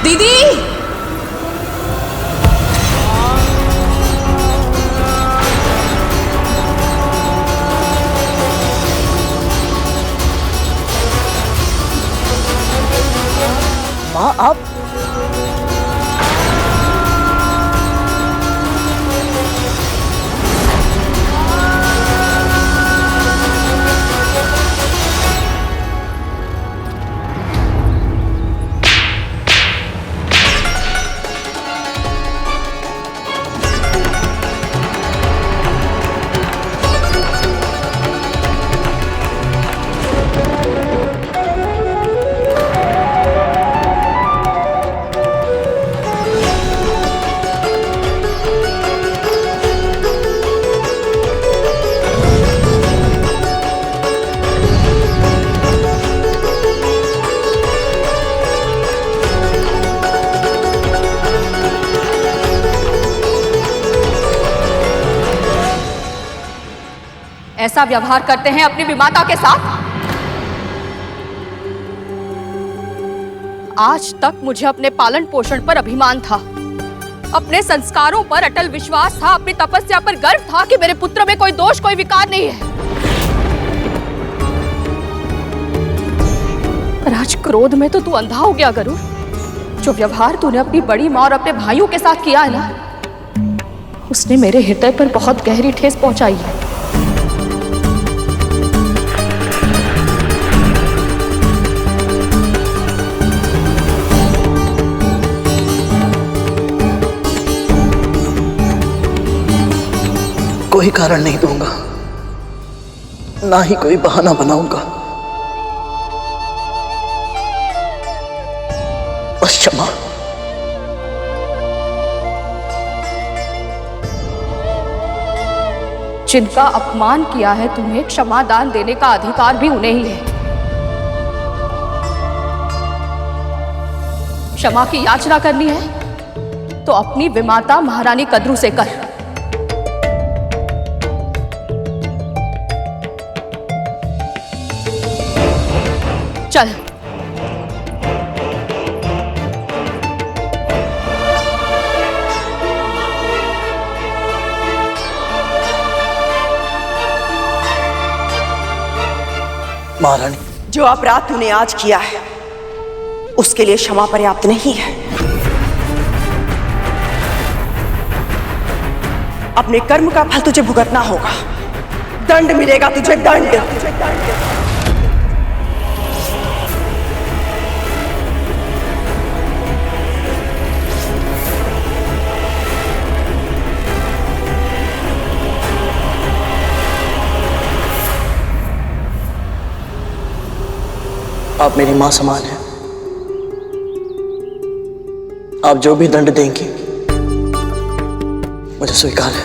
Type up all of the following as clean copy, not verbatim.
दीदी माँ आप ऐसा व्यवहार करते हैं अपनी विमाता के साथ? आज तक मुझे अपने पालन पोषण पर अभिमान था, अपने संस्कारों पर अटल विश्वास था, अपनी तपस्या पर गर्व था कि मेरे पुत्र में कोई दोष कोई विकार नहीं है। पर आज क्रोध में तो तू अंधा हो गया गरुड़। जो व्यवहार तूने अपनी बड़ी माँ और अपने भाइयों के साथ किया है ना, उसने मेरे हृदय पर बहुत गहरी ठेस पहुंचाई है। कोई कारण नहीं दूंगा, ना ही कोई बहाना बनाऊंगा। बस क्षमा। जिनका अपमान किया है तुम्हें, क्षमा दान देने का अधिकार भी उन्हें ही है। क्षमा की याचना करनी है तो अपनी विमाता महारानी कद्रू से कर। चल। महारानी, जो अपराध तूने आज किया है उसके लिए क्षमा पर्याप्त नहीं है। अपने कर्म का फल तुझे भुगतना होगा। दंड मिलेगा तुझे, दंड। आप मेरी मां समान हैं। आप जो भी दंड देंगी मुझे स्वीकार है।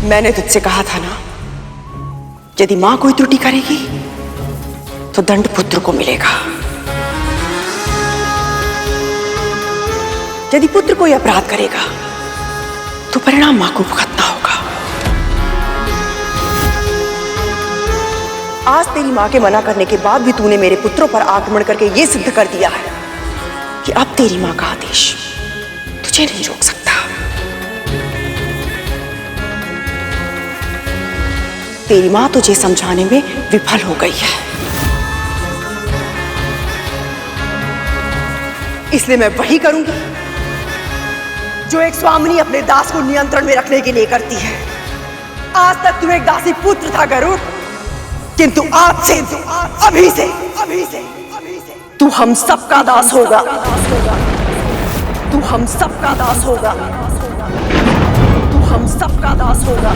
मैंने तुझसे कहा था ना, यदि मां कोई त्रुटि करेगी तो दंड पुत्र को मिलेगा। यदि पुत्र कोई अपराध करेगा तो परिणाम मां को भुगतना होगा। आज तेरी मां के मना करने के बाद भी तूने मेरे पुत्रों पर आक्रमण करके यह सिद्ध कर दिया है कि अब तेरी मां का आदेश तुझे नहीं रोक सकता। तेरी मां तुझे समझाने में विफल हो गई है, इसलिए मैं वही करूंगी जो एक स्वामिनी अपने दास को नियंत्रण में रखने के लिए करती है। आज तक तू एक दासी पुत्र था गरुड़, किंतु आज से, अभी से तू हम सबका दास होगा। तू हम सबका दास होगा। तू हम सबका दास होगा।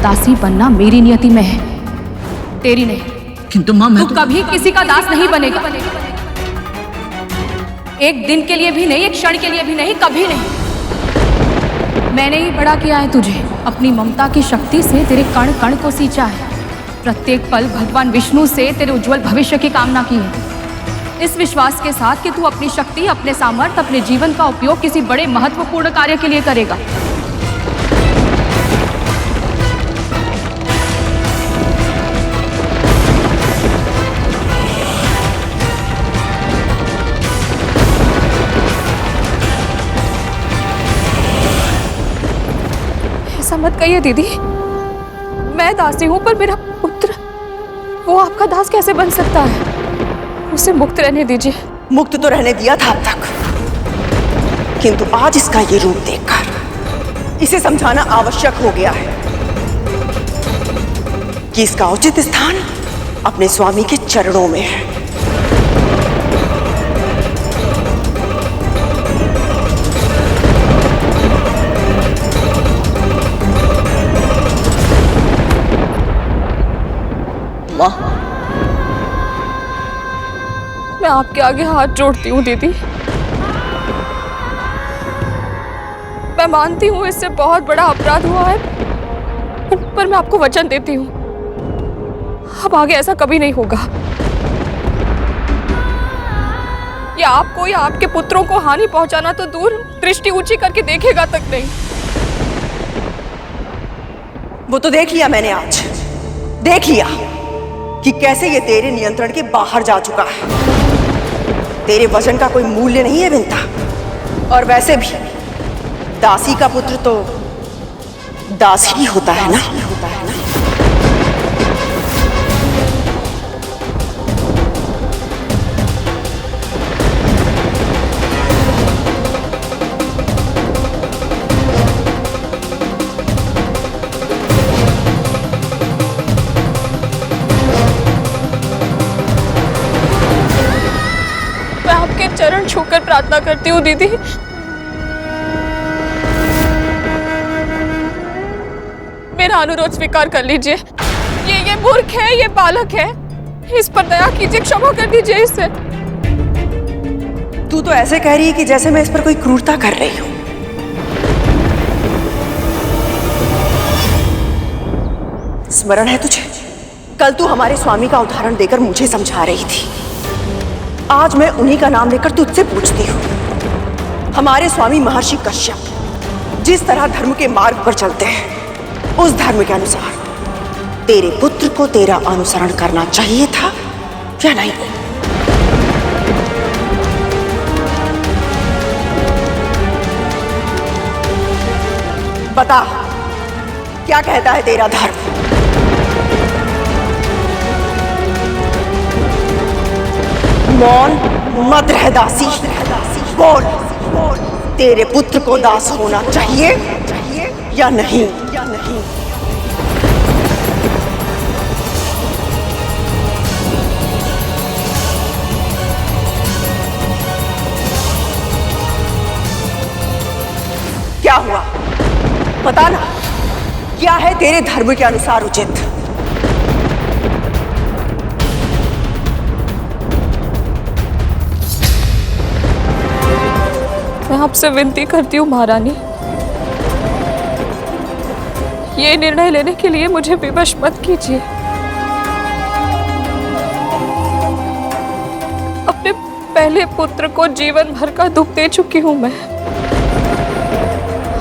दासी बनना मेरी नियति में है, तेरी नहीं। किंतु माँ मैं तू कभी किसी का दास नहीं बनेगा। एक दिन के लिए भी नहीं, एक क्षण के लिए भी नहीं, कभी नहीं। मैंने ही बड़ा किया है तुझे, अपनी ममता की शक्ति से तेरे कण कण को सींचा है। प्रत्येक पल भगवान विष्णु से तेरे उज्जवल भविष्य की कामना की है, इस विश्वास के साथ कि तू अपनी शक्ति, अपने सामर्थ्य, अपने जीवन का उपयोग किसी बड़े महत्वपूर्ण कार्य के लिए करेगा। ऐसा मत कहिए दीदी, मैं दासी हूं, पर मेरा पुत्र वो आपका दास कैसे बन सकता है? उसे मुक्त रहने दीजिए। मुक्त तो रहने दिया था अब तक, किंतु आज इसका ये रूप देखकर इसे समझाना आवश्यक हो गया है कि इसका उचित स्थान अपने स्वामी के चरणों में है। माँ, मैं आपके आगे हाथ जोड़ती हूँ दीदी। मैं मानती हूँ इससे बहुत बड़ा अपराध हुआ है, पर मैं आपको वचन देती हूँ अब आगे ऐसा कभी नहीं होगा। या आपको या आपके पुत्रों को हानि पहुंचाना तो दूर, दृष्टि ऊंची करके देखेगा तक नहीं। वो तो देख लिया मैंने, आज देख लिया कि कैसे ये तेरे नियंत्रण के बाहर जा चुका है। तेरे वचन का कोई मूल्य नहीं है विंता, और वैसे भी दासी का पुत्र तो दास ही होता है ना। चरण छूकर प्रार्थना करती हूँ दीदी, मेरा अनुरोध स्वीकार कर लीजिए। ये मूर्ख है, ये बालक है, इस पर दया कीजिए, क्षमा कर दीजिए इसे। तू तो ऐसे कह रही है कि जैसे मैं इस पर कोई क्रूरता कर रही हूं। स्मरण है तुझे, कल तू हमारे स्वामी का उदाहरण देकर मुझे समझा रही थी। आज मैं उन्हीं का नाम लेकर तुझसे पूछती हूँ। हमारे स्वामी महर्षि कश्यप जिस तरह धर्म के मार्ग पर चलते हैं, उस धर्म के अनुसार तेरे पुत्र को तेरा अनुसरण करना चाहिए था या नहीं? बता, क्या कहता है तेरा धर्म? मौन मत रह दासी, बोल, तेरे पुत्र को दास होना चाहिए या नहीं? क्या हुआ, बता ना, क्या है तेरे धर्म के अनुसार उचित? मैं आपसे विनती करती हूँ महारानी, ये निर्णय लेने के लिए मुझे विवश मत कीजिए। अपने पहले पुत्र को जीवन भर का दुख दे चुकी हूँ मैं।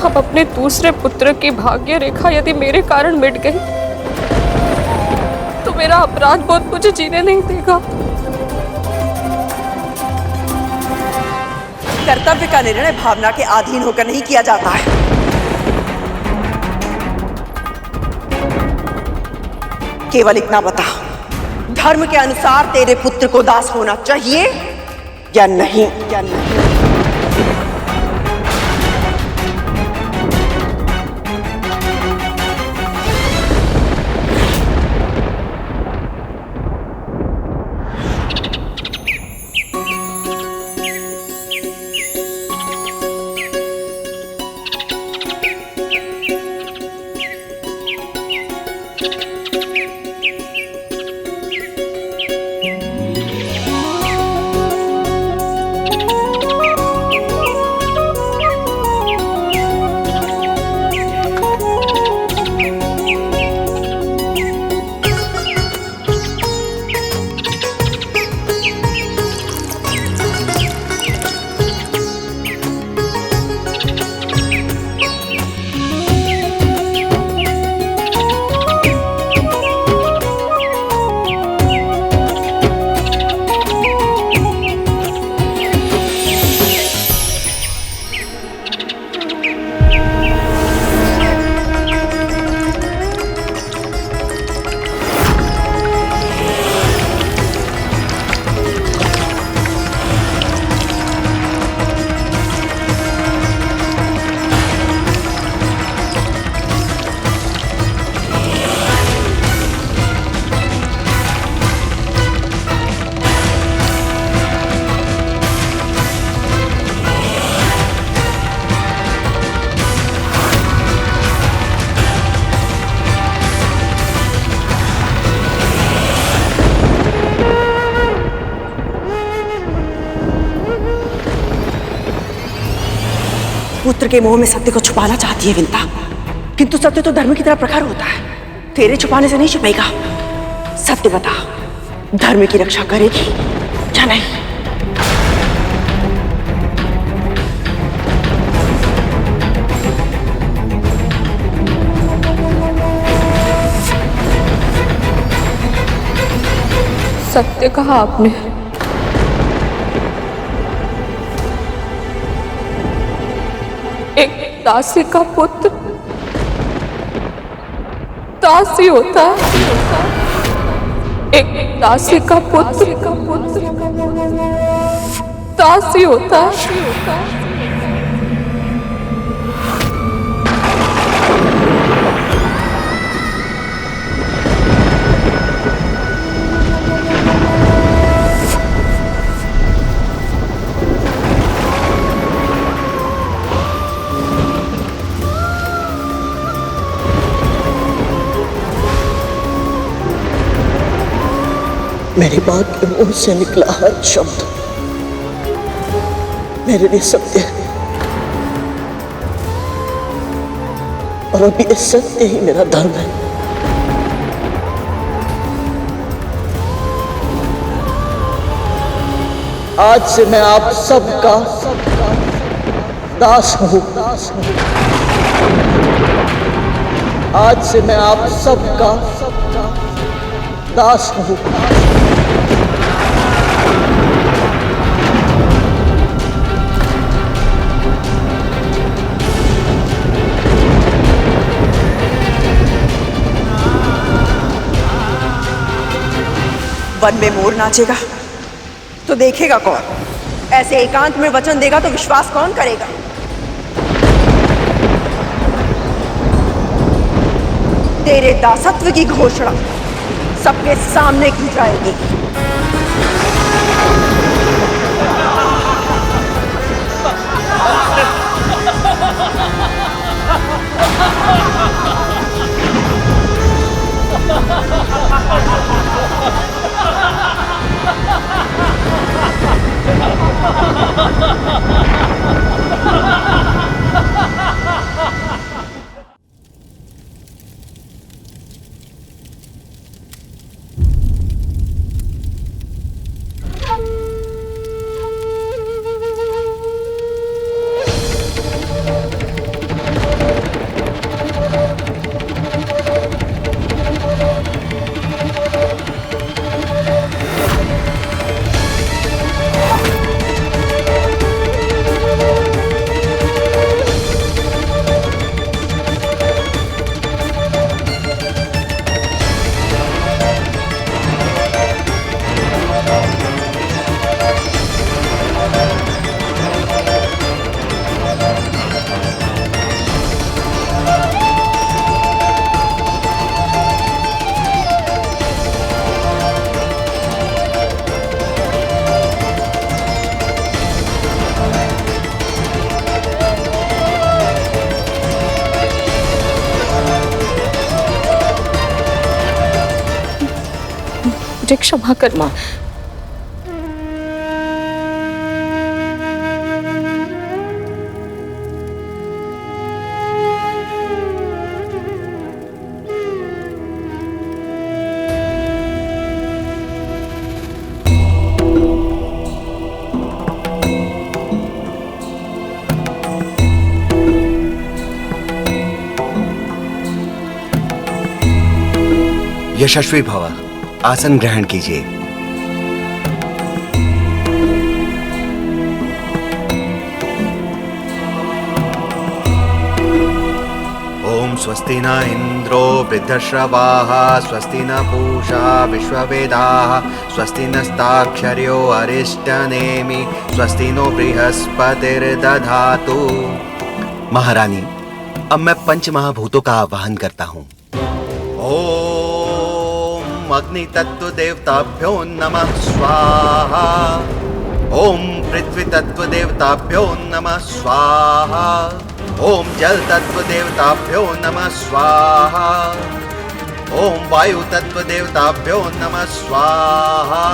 अब अपने दूसरे पुत्र की भाग्य रेखा यदि मेरे कारण मिट गई तो मेरा अपराध बोध मुझे जीने नहीं देगा। कर्तव्य का निर्णय भावना के अधीन होकर नहीं किया जाता है। केवल इतना बता, धर्म के अनुसार तेरे पुत्र को दास होना चाहिए या नहीं? पुत्र के मोह में सत्य को छुपाना चाहती है विंता, किंतु सत्य तो धर्म की तरह प्रखर होता है। तेरे छुपाने से नहीं छुपेगा। सत्य बता, धर्म की रक्षा करेगी या नहीं? सत्य कहा आपने। एक दासी का पुत्र दासी होता है। एक दासी का पुत्र दासी होता है। मेरी मां के मुंह से निकला हर शब्द मेरे लिए सत्य है, और अब ये सत्य ही मेरा धर्म है। आज से मैं आप सबका दास हूं। आज से मैं आप सबका दास हूं। वन में मोर नाचेगा तो देखेगा कौन? ऐसे एकांत में वचन देगा तो विश्वास कौन करेगा? तेरे दासत्व की घोषणा सबके सामने की जाएगी। मुझे क्षमा कर मां। यशस्वी भव, आसन ग्रहण कीजिए। ओम स्वस्ति न इंद्रो वृद्धश्रवाः, स्वस्ति न पूषा विश्ववेदाः, स्वस्ति नस्ताक्षर्यो अरिष्टनेमि, स्वस्ति नो बृहस्पतिर्दधातु। महारानी, अब मैं पंच महाभूतों का आवाहन करता हूँ। ओम अग्नि तत्व देवताभ्यो नमः स्वाहा। ओम पृथ्वी तत्व देवताभ्यो नमः स्वाहा। ओम जल तत्व देवताभ्यो नमः स्वाहा। ओम वायु तत्व देवताभ्यो नमः स्वाहा।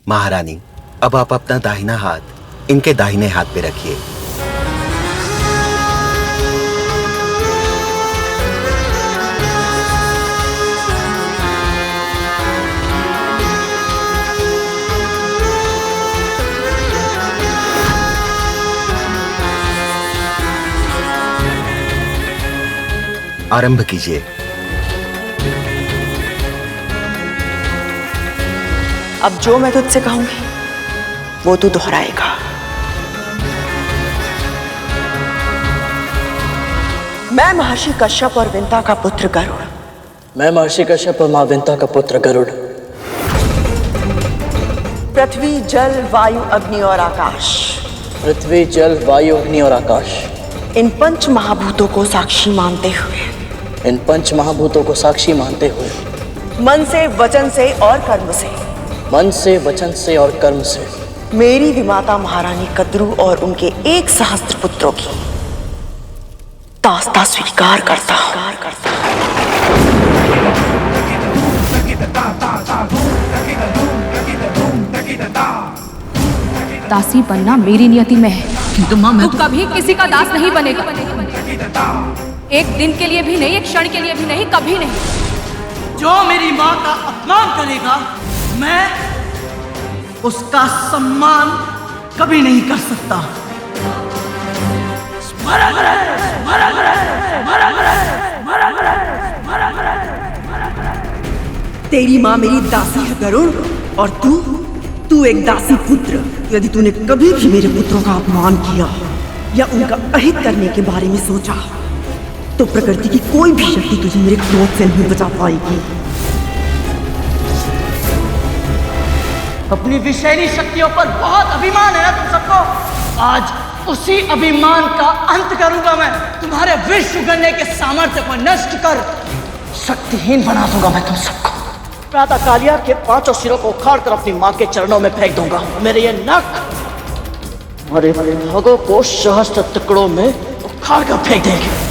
महारानी, अब आप अपना दाहिना हाथ इनके दाहिने हाथ पे रखिए। आरंभ कीजिए। अब जो मैं तुझसे कहूंगी वो तू दोहराएगा। मैं महर्षि कश्यप और विंता का पुत्र गरुड़। मैं महर्षि कश्यप और मां विंता का पुत्र गरुड़। पृथ्वी, जल, वायु, अग्नि और आकाश। पृथ्वी, जल, वायु, अग्नि और आकाश। इन पंच महाभूतों को साक्षी मानते हुए। इन पंच महाभूतों को साक्षी मानते हुए। मन से, वचन से और कर्म से। मन से, वचन से और कर्म से। मेरी विमाता महारानी कद्रू और उनके 1 सहस्त्र पुत्रों की दास्ता स्वीकार करता हूं। दासी बनना मेरी नियति में है। तू कभी किसी का दास नहीं बनेगा। एक दिन के लिए भी नहीं, एक क्षण के लिए भी नहीं, कभी नहीं। जो मेरी माँ का अपमान करेगा, मैं उसका सम्मान कभी नहीं कर सकता। तेरी माँ मेरी दासी है गरुड़, और तू एक दासी पुत्र। यदि तूने कभी भी मेरे पुत्रों का अपमान किया या उनका अहित करने के बारे में सोचा, तो प्रकृति की कोई भी शक्ति तुझे मेरे क्रोध से नहीं बचा पाएगी। अपनी विषैली शक्तियों पर बहुत अभिमान है ना तुम सबको। आज उसी अभिमान का अंत करूंगा मैं। तुम्हारे विष उगलने के सामर्थ्य को नष्ट कर शक्तिहीन बना दूंगा मैं तुम सबको। प्रातः कालिया के 5 सिरों को उखाड़ कर अपनी माँ के चरणों में फेंक दूंगा। मेरे ये नख हमारे भागों को सहस्त्र टुकड़ों में उखाड़ कर फेंक देंगे।